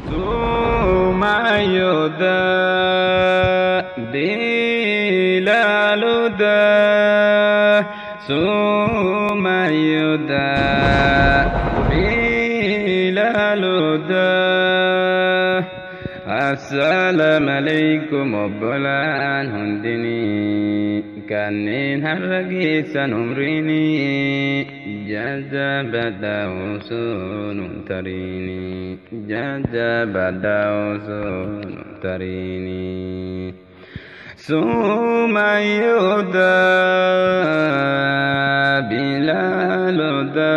Sumayuda Dilaluda Sumayuda Dilaluda Assalamu alaikum obbolaan hundini kanneen har'a geessan umriini jajjabadha osoo nun tariini jajjabadha osoo nun tariini Sumayuda Bilaluda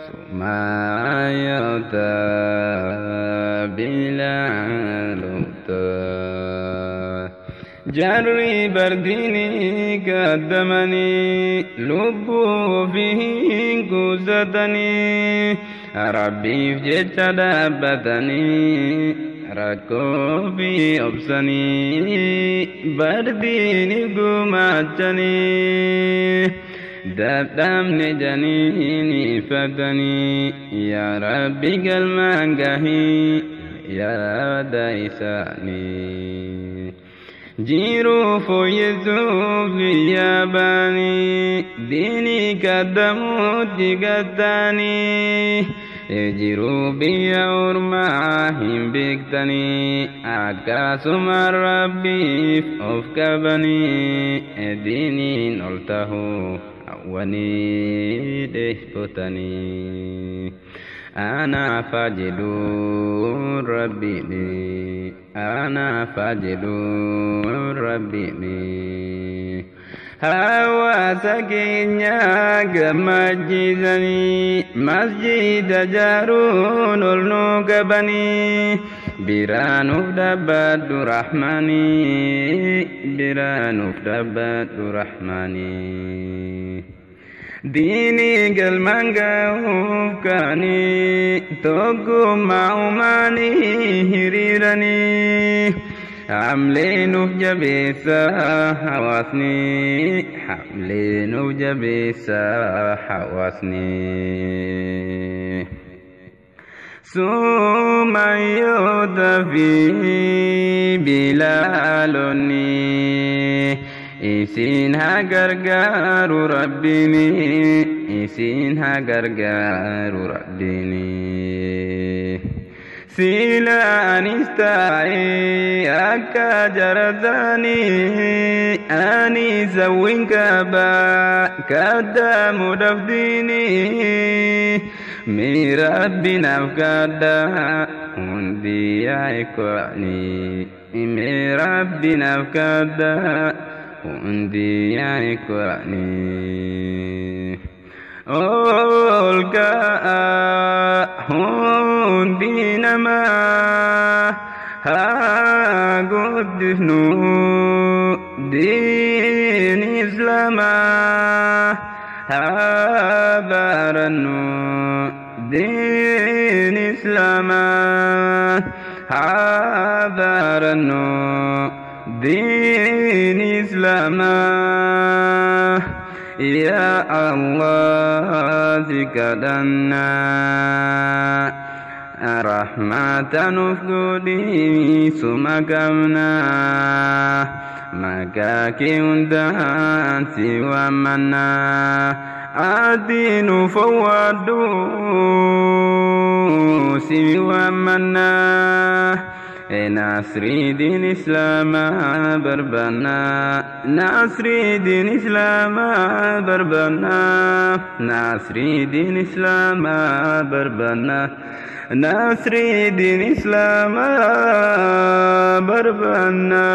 Sumayuda Bilaluda Jarri bardini qaddamani lubbu fihin kuzatani Rabbiif jecha dhaabbatani rakkoo fi obsani bardini gumaachani dadhabne janiini fatani yaa Rabbi galmaan gahii yaada isaanii Jiru fooyyessuuf yaabani diinii kaddamuutti gattani jiru biyya ormaa hin beektani akkasuma Rabbiif of qabani diiniin ol tahuu hawwanii dheessotani أنا فاجد ربي أنا فاجد ربي حواسك إنك مسجدني مسجد جارون النوكبني برانوف دبات رحماني برانوف دبات رحماني ديني قلمان قاوف كاني توقو معوماني هريراني حملين في جبيسا حواسني حملين في جبيسا حواسني Sumayuda fi Bilaluni Isin ha gargaaru Rabbini Isin ha gargaaru Rabbini Sila anis ta'i akka jaradani Ani sawwin kaba kaddamu dafdini Mi Rabbinaaf kadda hundi yaa'ikwani Mi Rabbinaaf kadda hundi yaa'ikwani Olka hundi namaa haa guddifnu diin islaamaa haa barannu دين إسلاما حاضرنا دين إسلاما يا الله ذكرنا رحمة نفقدي سمكمنا مكاكي undaan si waammanna الدين فوادو سوى منا ناصري دين إسلام بربنا ناصري دين إسلام بربنا ناصري دين إسلام بربنا ناصري دين إسلام بربنا